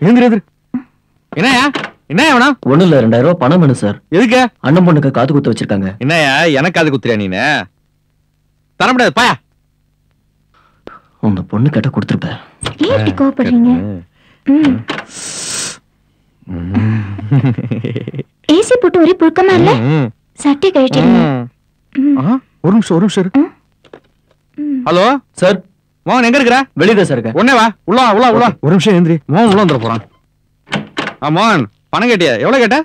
எழுந்திரு. என்னயா என்ன வேணா? ஒண்ணு இல்ல, 2000 ரூபாய் பணம் வேணும் சார். எதுக்கு? அண்ணன் பொண்ணுக்கு காது குத்து வச்சிருக்காங்க. என்னயா எனக்கு காது குத்துறியா நீ? தர முடியாது பாயா. உங்க பொண்ணு கிட்ட கொடுத்துருப்பேன். ஏன் கோபப்படுறீங்க? ஏசி போட்டு ஒரே புழுக்கமா இல்ல? சட்டை கழட்டிடுங்க. ஒரு நிமிஷம். Hello sir. மோகன் எங்க இருக்கிற? வெளியே சார் இருக்க. உடனே வா. உள்ள ஒரு நிமிஷம் எந்திரி. மோகன் உள்ள வந்துட போறான். மோகன் பணம் கேட்டியா? எவ்வளவு கேட்ட?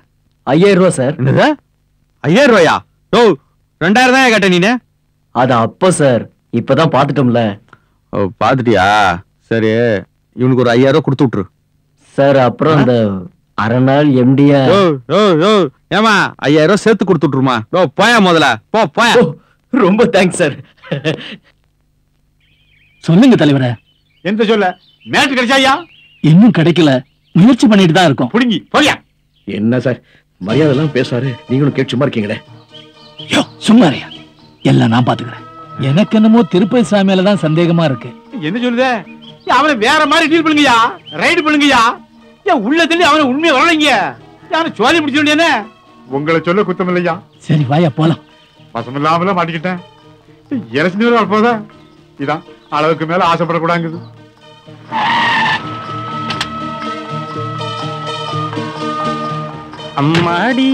5000 ரூபாய் சார். என்னது 5000 ரூபாயா? ஓ 2000 தான் கேட்ட நீனு. அது அப்ப சார், இப்பதான் பாத்துட்டோம்ல. ஓ பாத்துட்டியா? சரி இவனுக்கு ஒரு 5000 ரூபாய் கொடுத்து விட்டுரு சார். அப்புறம் அந்த அரை நாள் எம்டியா. ஏமா 5000 ரூபாய் சேர்த்து கொடுத்து விட்டுருமா? போயா முதல்ல போயா. ரொம்ப தேங்க்ஸ் சார். சொல்லுங்க தலைவரே. எந்த சொல்ல மேட்ச் கிடைச்சாயா? இன்னும் கிடைக்கல, முயற்சி பண்ணிட்டு தான் இருக்கோம். புடிங்கி போயா. என்ன சார் மரியாதை எல்லாம் பேசுறாரு, நீங்களும் கேட்டு சும்மா இருக்கீங்களே. சும்மாரியா, எல்லாம் நான் பாத்துக்கிறேன். எனக்கு என்னமோ திருப்பதி சாமியில தான் சந்தேகமா இருக்கு. என்ன சொல்லுதே? அவனை வேற மாதிரி டீல் பண்ணுங்கயா, ரைடு பண்ணுங்கயா. உள்ள தள்ளி அவனை உண்மையை வரலைங்க. அவனை சோழி முடிச்ச வேண்டியனே. உங்களை சொல்ல குத்தம் இல்லையா? சரி வாயா போலாம். பசமில்லாமல மாட்டிக்கிட்டேன். இரசனி போதா இதான் அளவுக்கு மேல ஆசைப்படக்கூடாது. அம்மாடி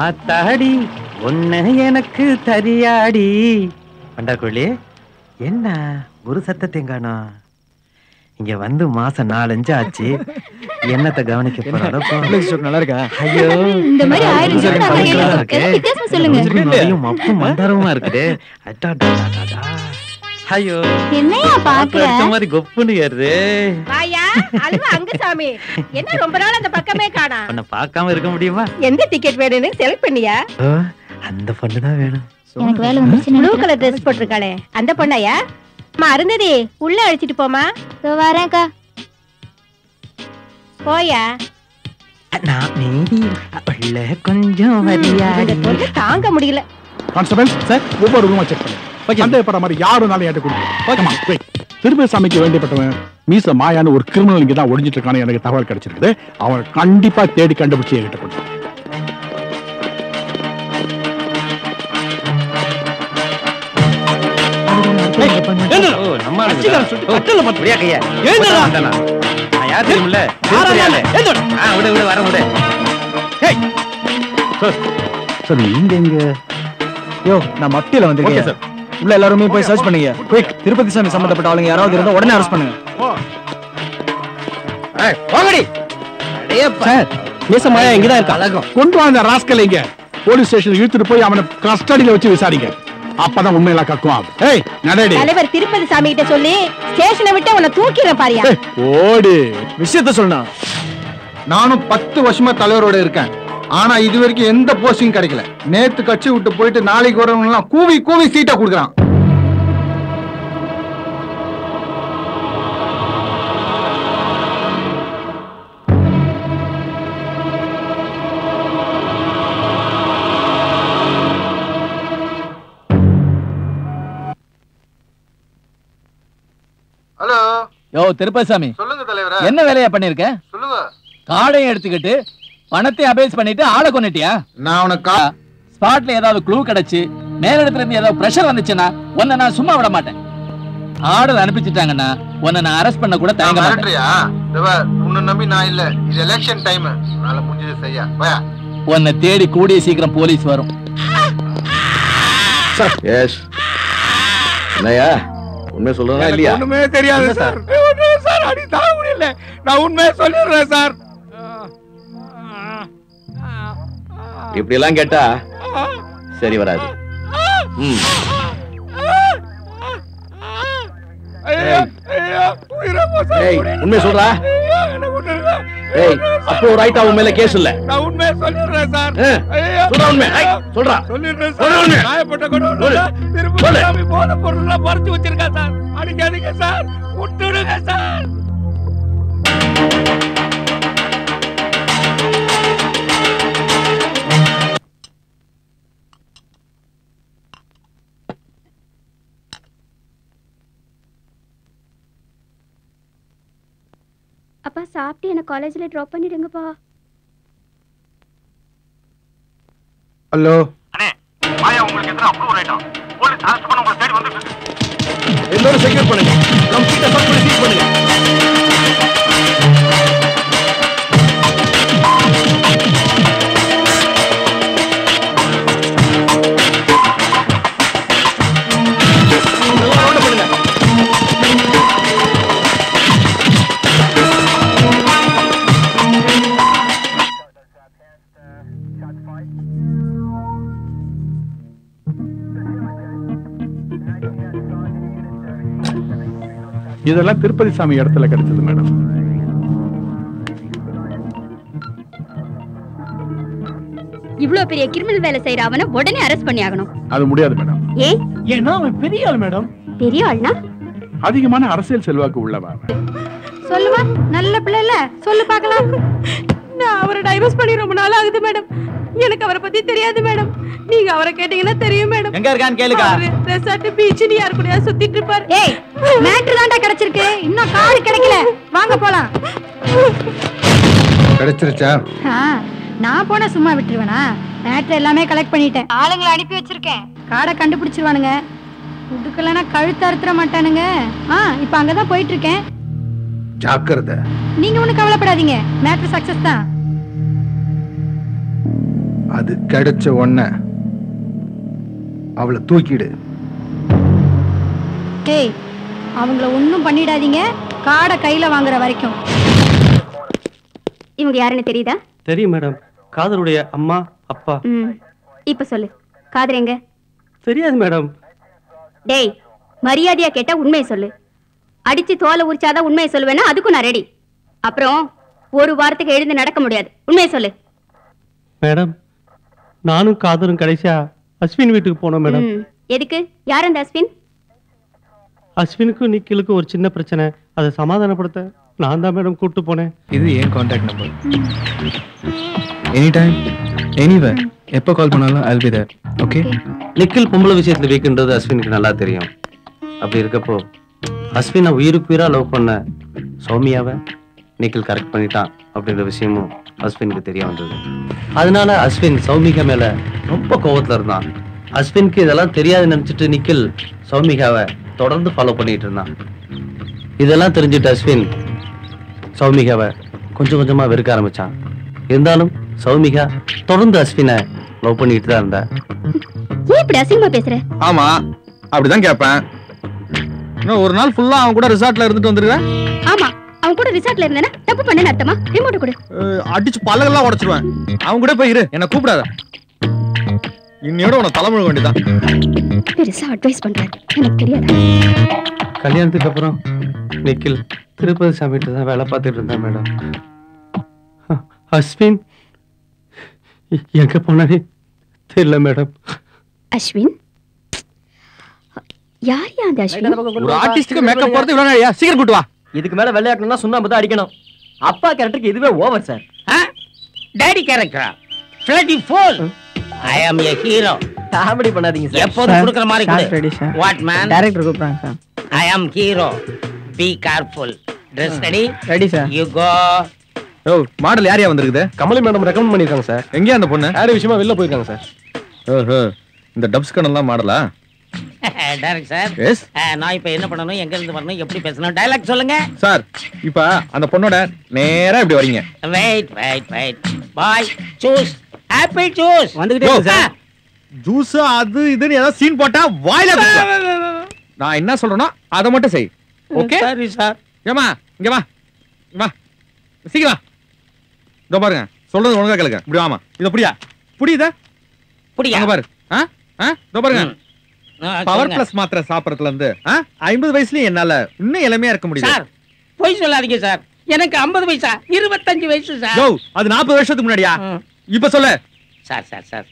ஆத்தாடி ஒன்ன எனக்கு தரியாடி. பண்டாக்குழி என்ன ஒரு சத்தத்தை காணோம்? இங்க வந்து மாசம் 4-5 ஆச்சு. என்னத்தை கவனிக்க போறோம்? நல்லா இருக்கா? ஐயோ இந்த மாதிரி ஆயிரம் மப்பும் மந்தாரமா இருக்குது. ஐயோ என்னையா பாக்குற மாதிரி கொப்புன்னு ஏறுது. வாயா அல்வா அங்க சாமி. என்ன ரொம்ப நாள் அந்த பக்கமே காணா? உன்னை பார்க்காம இருக்க முடியுமா? எந்த டிக்கெட் வேணும்னு செலக்ட் பண்ணியா? அந்த பொண்ணு தான் வேணும். எனக்கு வேலை வந்துச்சு. ப்ளூ கலர் ட்ரெஸ் போட்டிருக்காளே அந்த பொண்ணாயா? அம்மா அருந்ததி உள்ள அழைச்சிட்டு போமா. வரேன்க்கா. போயா. நான் நீதி உள்ள கொஞ்சம் வரியாடி. தாங்க முடியல. கான்ஸ்டபிள் சார், ஒவ்வொரு ரூமா செக் பண்ணு. சந்தேகப்படுற மாதிரி யாருனாலும் ஏற்ற கொடுங்க. திருப்பதி சாமிக்கு வேண்டியப்பட்டவன் மீச மாயான்னு ஒரு கிரிமினல் இங்க தான் ஒளிஞ்சிட்டு இருக்கான்னு எனக்கு தகவல் கிடைச்சிருக்குது. அவன் கண்டிப்பா தேடி கண்டுபிடிச்சு என்கிட்ட கொடுத்து. நான் மத்தியில வந்திருக்கேன். உள்ள எல்லாருமே போய் சர்ச் பண்ணுங்க. குயிக், திருப்பதி சாமி சம்பந்தப்பட்ட ஆளுங்க யாராவது இருந்தா உடனே அரெஸ்ட் பண்ணுங்க. சார், மீசமாயா இங்கதான் இருக்கா? கொண்டு வந்த ராஸ்கல் இங்க போலீஸ் ஸ்டேஷன் இழுத்துட்டு போய் அவனை கஸ்டடியில வச்சு விசாரிங்க. அப்பதான் உண்மையெல்லாம் கக்குவான். ஏய் நடடி. தலைவர் திருப்பதி சாமி கிட்ட சொல்லி ஸ்டேஷனை விட்டு உன்னை தூக்கிற பாரியா. ஓடு. விஷயத்த சொல்லுனா. நானும் 10 வருஷமா தலைவரோட இருக்கேன். ஆனா இது வரைக்கும் எந்த போஸ்டிங் கிடைக்கல. நேத்து கட்சி விட்டு போயிட்டு நாளைக்கு வரவங்க எல்லாம் கூவி கூவி சீட்டா கொடுக்குறான். ஹலோ யோ திருப்பதி சாமி, சொல்லுங்க தலைவரே. என்ன வேலையா பண்ணிருக்க? சொல்லுங்க. காடையும் எடுத்துக்கிட்டு பணத்தை அபேஸ் பண்ணிட்டு ஆளை கொன்னுட்டியா? நான் உனக்கு ஸ்பாட்ல ஏதாவது க்ளூ கிடைச்சு மேலிடத்துல இருந்து ஏதாவது பிரஷர் வந்துச்சுன்னா உன்னை நான் சும்மா விட மாட்டேன். ஆர்டர் அனுப்பிச்சிட்டாங்கன்னா உன்னை நான் அரெஸ்ட் பண்ண கூட தயங்க மாட்டேன். உன்னை நம்பி நான் இல்ல. இது எலெக்ஷன் டைம். நாளை முடிஞ்சது செய்ய. உன்னை தேடி கூடிய சீக்கிரம் போலீஸ் வரும். எஸ். என்னையா உண்மை சொல்றதா இல்லையா? ஒண்ணுமே தெரியாது சார். சார் அடி தாங்க முடியல. நான் உண்மையை சொல்லிடுறேன் சார். இப்படி எல்லாம் கேட்டா சரி வராது. உண்மை சொல்றா? அப்போ ரைட்டா உன் மேல கேஸ் இல்ல. நான் உண்மையை சொல்லிடுறேன் சார். சொல்றா உண்மை. சொல்றா. சொல்லிடுறேன் சார். நாயப்பட்ட கொண்டு திருப்பதி சாமி போன பொருள்லாம் பறிச்சு வச்சிருக்கா சார். அடிக்காதீங்க சார். விட்டுடுங்க சார். அப்பா சாப்பிட்டு என்ன காலேஜ்ல டிராப் பண்ணிடுங்கப்பா. ஹலோ மாயா உங்களுக்கு எதிராக அப்ரூவல் ஆயிட்டான். போலீஸ் அரெஸ்ட் பண்ண உங்க தேடி வந்துட்டு இருக்கு. எல்லாரும் செக்யூர் பண்ணுங்க. கம்ப்ளீட்டா சர்ச் பண்ணி சீஸ் பண்ணுங்க. இதெல்லாம் திருப்பதி சாமி இடத்துல கிடைச்சது மேடம். இவ்ளோ பெரிய கிரிமினல் வேலை செய்யற அவனை உடனே அரெஸ்ட் பண்ணி ஆகணும். அது முடியாது மேடம். ஏன்னா அவன் பெரிய ஆள் மேடம். பெரிய ஆள்னா அதிகமான அரசியல் செல்வாக்கு உள்ளவன். சொல்லுவா, நல்ல பிள்ளை இல்ல, சொல்லு பார்க்கலாம். நான் அவரை டைவர்ஸ் பண்ணி ரொம்ப நாள் ஆகுது மேடம். எனக்கு அவரை பத்தி தெரியாது மேடம். நீங்க அவரை கேட்டீங்கன்னா தெரியும் மேடம். எங்க இருக்கான்னு கேளுங்க. ரெசார்ட் பீச் நீ யார் கூடயா சுத்திட்டு இருப்பார். ஏய், மேட்டர் தான்டா கிடைச்சிருக்கு. இன்னும் கார் கிடைக்கல. வாங்க போலாம். கிடைச்சிருச்சா? நான் போனா சும்மா விட்டுருவேனா? மேட்டர் எல்லாமே கலெக்ட் பண்ணிட்டேன். ஆளுங்களை அனுப்பி வச்சிருக்கேன். காடை கண்டுபிடிச்சிருவானுங்க. உடுக்கலனா கழுத்து அறுத்துற மாட்டானுங்க. இப்ப அங்கதான் போயிட்டு இருக்கேன். ஜாக்கிரதை. நீங்க ஒண்ணு கவலைப்படாதீங்க. மேட்டர் சக்சஸ் தான். அது கிடைச்ச உடனே அவளை தூக்கிடு. டேய், அவங்கள ஒண்ணும் பண்ணிடாதீங்க. காடை கையில வாங்குற வரைக்கும். இவங்க யாருன்னு தெரியுதா? தெரியும் மேடம். காதருடைய அம்மா அப்பா. இப்ப சொல்லு, காதர் எங்க? தெரியாது மேடம். டேய், மரியாதையா கேட்டா உண்மையை சொல்லு. அடிச்சு தோலை உரிச்சாதான் உண்மையை சொல்லுவேன்னா அதுக்கும் நான் ரெடி. அப்புறம் ஒரு வாரத்துக்கு எழுந்து நடக்க முடியாது. உண்மையை சொல்லு. மேடம், நானும் காதரும் கடைசியா அஸ்வின் வீட்டுக்கு போனோம் மேடம். எதுக்கு? யார் அந்த அஸ்வின்? அஸ்வினுக்கும் நிக்கிலுக்கும் ஒரு சின்ன பிரச்சனை. அதை சமாதானப்படுத்த நான் தான் மேடம் கூப்பிட்டு போனேன். இது ஏன் contact number. Any time anywhere எப்போ கால் பண்ணாலும் I'll be there. Okay. Nikhil பொம்பளை விஷயத்துல வீக்குன்றது அஸ்வினுக்கு நல்லா தெரியும். அப்படி இருக்கப்போ அஸ்வினை உயிருக்கு உயிரா லவ் பண்ண சௌமியாவை நிக்கில் கரெக்ட் பண்ணிட்டான் அப்படின்ற விஷயமும் அஸ்வினுக்கு தெரிய வந்தது. அதனால அஸ்வின் சௌமிகா மேல ரொம்ப கோவத்துல இருந்தான். அஸ்வினுக்கு இதெல்லாம் தெரியாது நினைச்சிட்டு நிக்கில் சௌமிகாவை தொடர்ந்து ஃபாலோ பண்ணிட்டு இருந்தான். இதெல்லாம் தெரிஞ்சுட்டு அஸ்வின் சௌமிகாவை கொஞ்சம் கொஞ்சமா வெறுக்க ஆரம்பிச்சான். இருந்தாலும் சௌமிகா தொடர்ந்து அஸ்வினை லவ் பண்ணிட்டு தான் இருந்தா. ஏன் இப்படி அசிங்கமா பேசுற? ஆமா, அப்படிதான் கேட்பேன். இன்னும் ஒரு நாள் ஃபுல்லா அவன் கூட ரிசார்ட்ல இருந்துட்டு வந்துருவேன். ஆமா, அவன் கூட ரிசார்ட்ல இருந்தேனா தப்பு பண்ணேன்னு அர்த்தமா? ரிமோட் கொடு. அடிச்சு பல்லெல்லாம் உடைச்சிருவேன். அவன் கூட போயிரு, என்ன கூப்பிடாத. இன்னையோட உன தலைமுழுக வேண்டியதான். பெருசா அட்வைஸ் பண்றாரு, எனக்கு தெரியாது. கல்யாணத்துக்கு அப்புறம் நிக்கில் திருப்பதி சாமிட்டு தான் வேலை பார்த்துட்டு இருந்தான் மேடம். அஸ்வின் எங்க போனானே தெரியல மேடம். அஸ்வின்? யார் அந்த அஸ்வின்? ஒரு ஆர்டிஸ்டுக்கு மேக்கப் போறது இவ்வளவு நாளையா? சீக்கிரம் கூட்டு வா. இதுக்கு மேல வெள்ளையாக்கணும்னா சுண்ணாம்பு தான் அடிக்கணும். அப்பா கேரக்டருக்கு இதுவே ஓவர் சார். டாடி கேரக்டரா? ஃப்ளட்டி ஃபோல். I am a hero. Comedy பண்ணாதீங்க சார். எப்போதும் குடுக்குற மாதிரி கொடு. Ready sir. What man? Director கூப்பிடுறாங்க sir. I am hero. Be careful. Dress ready? Ready sir. You go. ஓ, மாடல் யாரையா வந்திருக்குது? கமலி மேடம் ரெக்கமெண்ட் பண்ணிருக்காங்க சார். எங்க அந்த பொண்ணு? வேற விஷயமா வெளில போயிருக்காங்க சார். ஓஹோ, இந்த டப்ஸ் கண்ணெல்லாம் மாடலா? Direct sir. எஸ். நான் இப்போ என்ன பண்ணனும், எங்க இருந்து வரணும், எப்படி பேசணும், டயலாக் சொல்லுங்க சார். இப்ப அந்த பொண்ணோட நேரா இப்படி வரீங்க. வெயிட் பாய் சூஸ் ஆப்பிள் ஜூஸ் வந்துட்டே இருக்கு சார். ஜூஸ் அது இதுன்னு ஏதாவது சீன் போட்டா வாயில குத்து. நான் என்ன சொல்றேனோ அதை மட்டும் செய். ஓகே? சரி சார். ஏமா இங்க வா. வா. சீக்கிரம். இதோ பாருங்க. சொல்றது ஒழுங்கா கேளுங்க. இப்படி வாமா. இத புடியா? புடியுதா? புடியா? அங்க பாரு. இதோ பாருங்க. பவர் பிளஸ் மாத்திரை சாப்பிடறதுல இருந்து 50 வயசுலயும் என்னால இன்னும் இளமையா இருக்க முடியல. சார், போய் சொல்லாதீங்க சார். எனக்கு 50 வயசா? 25 வயசு சார். யோ, அது 40 வருஷத்துக்கு முன்னாடியா? இப்ப சொல்லு. சார்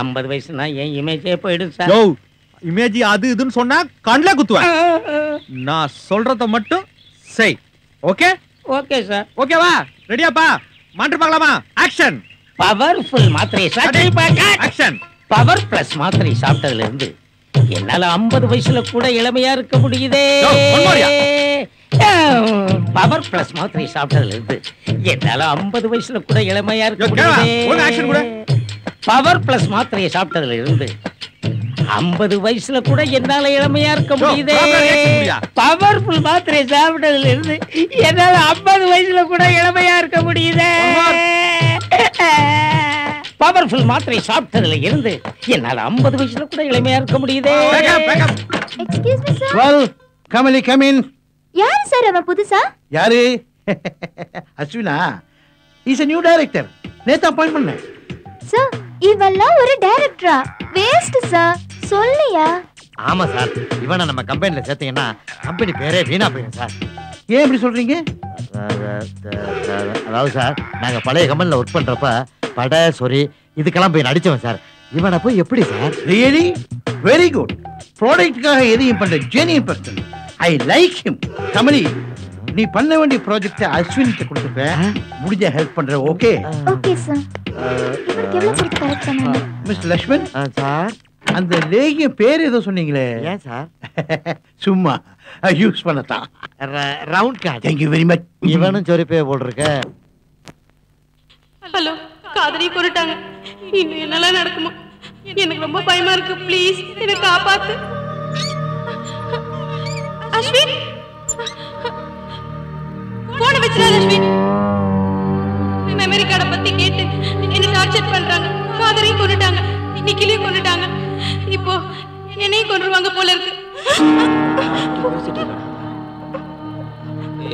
50 வயசுனா என் இமேஜே போயிடும் சார். யோ, இமேஜ் அது இதுன்னு சொன்னா கண்ல குத்துவேன். நான் சொல்றத மட்டும் செய். ஓகே? Okay sir. ஓகேவா? ரெடியாப்பா? மாற்று பார்க்கலாமா? ஆக்ஷன். பவர்ஃபுல் மாத்திரை சாப்பிட்டு ஆக்ஷன். பவர் பிளஸ் மாத்திரை சாப்பிட்டதுல இருந்து என்னால 50 வயசுல கூட இளமையா இருக்க முடியுதே. பவர் பிளஸ் மாத்திரை சாப்பிட்டதுல இருந்து என்னால 50 வயசுல கூட இளமையா இருக்க முடியுது. பவர் பிளஸ் மாத்திரையை சாப்பிட்டதுல இருந்து 50 வயசுல கூட என்னால இளமையா இருக்க முடியுது. பவர்ஃபுல் மாத்திரை சாப்பிட்டதுல இருந்து என்னால 50 வயசுல கூட இளமையா இருக்க முடியுது. பவர்ஃபுல் மாத்திரை சாப்பிட்டதுல இருந்து என்னால 50 வயசுல கூட இளமையா இருக்க முடியுது. Excuse me sir. Well Kamali come in. யார் சார் அவன் புதுசா? யாரு? அஸ்வினா. Is a new director. நேத்து அப்பாயிண்ட் பண்ணேன். சார் இவெல்லாம் ஒரு டைரக்டரா? Waste sir. சொல்லியா? ஆமா சார். இவனை நம்ம கம்பெனில சேர்த்தீங்கன்னா கம்பெனி பேரே வீணா போயிடும் சார். ஏன் இப்படி சொல்றீங்க? அதாவது சார் நாங்க பழைய கம்பெனில ஒர்க் பண்றப்ப படை சொரி இதுக்கெல்லாம் போய் நடிச்சவன் சார். இவனை போய் எப்படி சார்? Really very good. ப்ராடக்ட்டுக்காக எதையும் பண்ற genuine person. I like him. Kamali நீ பண்ண வேண்டிய ப்ராஜெக்ட் அஸ்வின்கிட்ட கொடுத்துப்பேன். முடிஞ்ச ஹெல்ப் பண்ற. Okay okay sir. இவனுக்கு எவ்வளவு கொடுத்து கரெக்ட் பண்ணாங்க? மிஸ்டர் லக்ஷ்மன் சார் அந்த லேகிய பேர் ஏதோ சொன்னீங்களே ஏன் சார்? சும்மா யூஸ் பண்ணத்தான். Round card. Thank you very much. இவனும் சொரிப்பே போட்டிருக்க. ஹலோ, காதலியை கொண்டுட்டாங்க. இன்னும் என்னெல்லாம் நடக்குமோ? எனக்கு ரொம்ப பயமா இருக்கு. ப்ளீஸ் என்னை காப்பாத்து. அஸ்வின் போன வச்சிடாத அஸ்வின். மெமரி கார்டை பத்தி கேட்டு என்ன டார்ச்சர் பண்றாங்க. காதலியை கொண்டுட்டாங்க, நிக்கிலையும் கொண்டுட்டாங்க. இப்போ என்னையும் கொண்டுருவாங்க போல இருக்கு.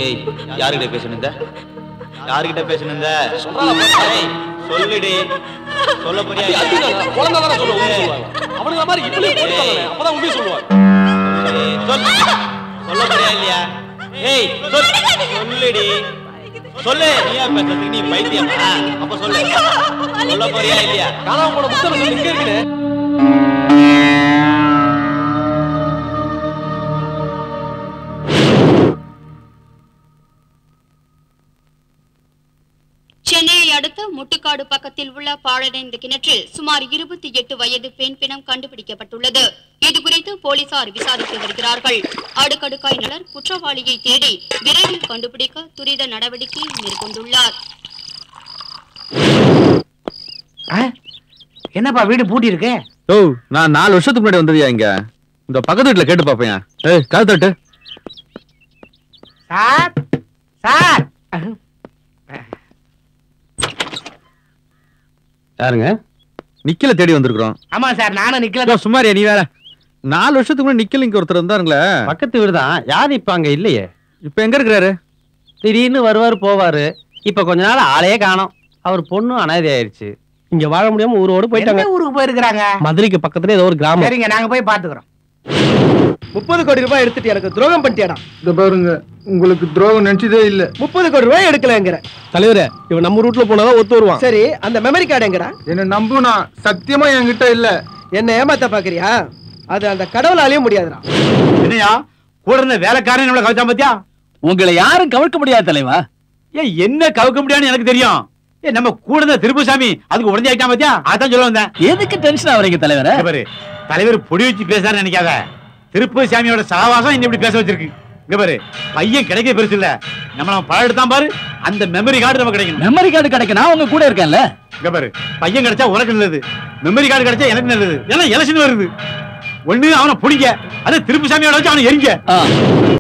ஏய் யார்கிட்ட பேசணுந்த? யார்கிட்ட பேசணுந்த? சொல்லுடி. சொல்ல போறியா? குழந்தை தான சொல்லுவாங்க. அவனுங்க மாதிரி இப்படி போடுவாங்க. அப்பதான் உண்மையை சொல்லுவாங்க. சொல்ல போறியா இல்லையா? ஏய் சொல்லுடி. சொல்லு. நீயா பேசுறதுக்கு நீ பைத்தியமா? அப்ப சொல்லு. சொல்ல போறியா இல்லையா? காணாம போன புத்தகம் இங்க இருக்குது. சென்னையை அடுத்த முட்டுக்காடு பக்கத்தில் உள்ள பாழடைந்த கிணற்றில் சுமார் 28 வயது பெண் பிணம் கண்டுபிடிக்கப்பட்டுள்ளது. இதுகுறித்து போலீசார் விசாரித்து வருகிறார்கள். அடுக்கடுக்காய் நலர் குற்றவாளியை தேடி விரைவில் கண்டுபிடிக்க துரித நடவடிக்கை மேற்கொண்டுள்ளார். என்னப்பா வீடு பூட்டி இருக்கு? ஓ நான் 4 வருஷத்துக்கு முன்னாடி வந்ததியா இங்க. இந்த பக்கத்து வீட்டுல கேட்டு பாப்பேன். ஏய் காது தட்டு. Sir sir. யாருங்க? நிக்கல தேடி வந்திருக்கிறோம். ஆமா சார் நானும் நிக்கல. சுமாரியா நீ வேற. 4 வருஷத்துக்கு முன்னாடி நிக்கல இங்க ஒருத்தர் இருந்தாருங்களே. பக்கத்து வீடு தான். யாரு இப்ப அங்க இல்லையே. இப்ப எங்க இருக்கிறாரு? திடீர்னு வருவாரு போவாரு. இப்ப கொஞ்ச நாள் ஆளையே காணோம். அவர் பொண்ணும் அனாதை ஆயிருச்சு. இங்க வாழ முடியாம ஊரோடு போயிட்டாங்க. ஊருக்கு போயிருக்காங்க. மதுரைக்கு பக்கத்துல ஏதோ ஒரு கிராமம். சரிங்க நாங்க போய் பாத்துக்கிறோம். 30 கோடி ரூபாய் எடுத்துட்டு எனக்கு துரோகம் பண்ணிட்டியாடா. இந்த பாருங்க உங்களுக்கு துரோகம் நினைச்சதே இல்ல. 30 கோடி ரூபாய் எடுக்கலங்கற. தலைவரே இவன் நம்ம ரூட்ல போனாதான் ஒத்து வருவான். சரி அந்த மெமரி கார்டு எங்கடா? என்ன நம்புனா சத்தியமா என்கிட்ட இல்ல. என்ன ஏமாத்த பாக்குறியா? அது அந்த கடவுளாலயும் முடியாதுடா. என்னையா கூட இருந்த வேலைக்காரன் நம்மள கவுச்சா பாத்தியா? உங்களை யாரும் கவிழ்க்க முடியாது தலைவா. ஏன் என்ன கவுக்க முடியாதுன்னு எனக்கு தெரியும். நம்ம கூட இருந்த திருப்புசாமி அதுக்கு உடஞ்சு ஆயிட்டா பாத்தியா? அதான் சொல்ல வந்தேன். எதுக்கு டென்ஷன் ஆவறீங்க தலைவரே? பாரு தலைவர் பொடி வச்சு பேசாரு நினைக்காத. திருப்புசாமியோட சகவாசம் இன்னும் இப்படி பேச வச்சிருக்கு. இங்க பாரு பையன் கிடைக்க பெருசு இல்ல. நம்ம பழம் எடுத்தான் பாரு. அந்த மெமரி கார்டு நம்ம கிடைக்கணும். மெமரி கார்டு கிடைக்க நான் உங்க கூட இருக்கேன்ல. இங்க பாரு பையன் கிடைச்சா உனக்கு நல்லது. மெமரி கார்டு கிடைச்சா எனக்கு நல்லது. ஏன்னா எலெக்ஷன் வருது. ஒண்ணு அவனை பிடிக்க, அது திருப்புசாமியோட வச்சு அவனை எரிங்க.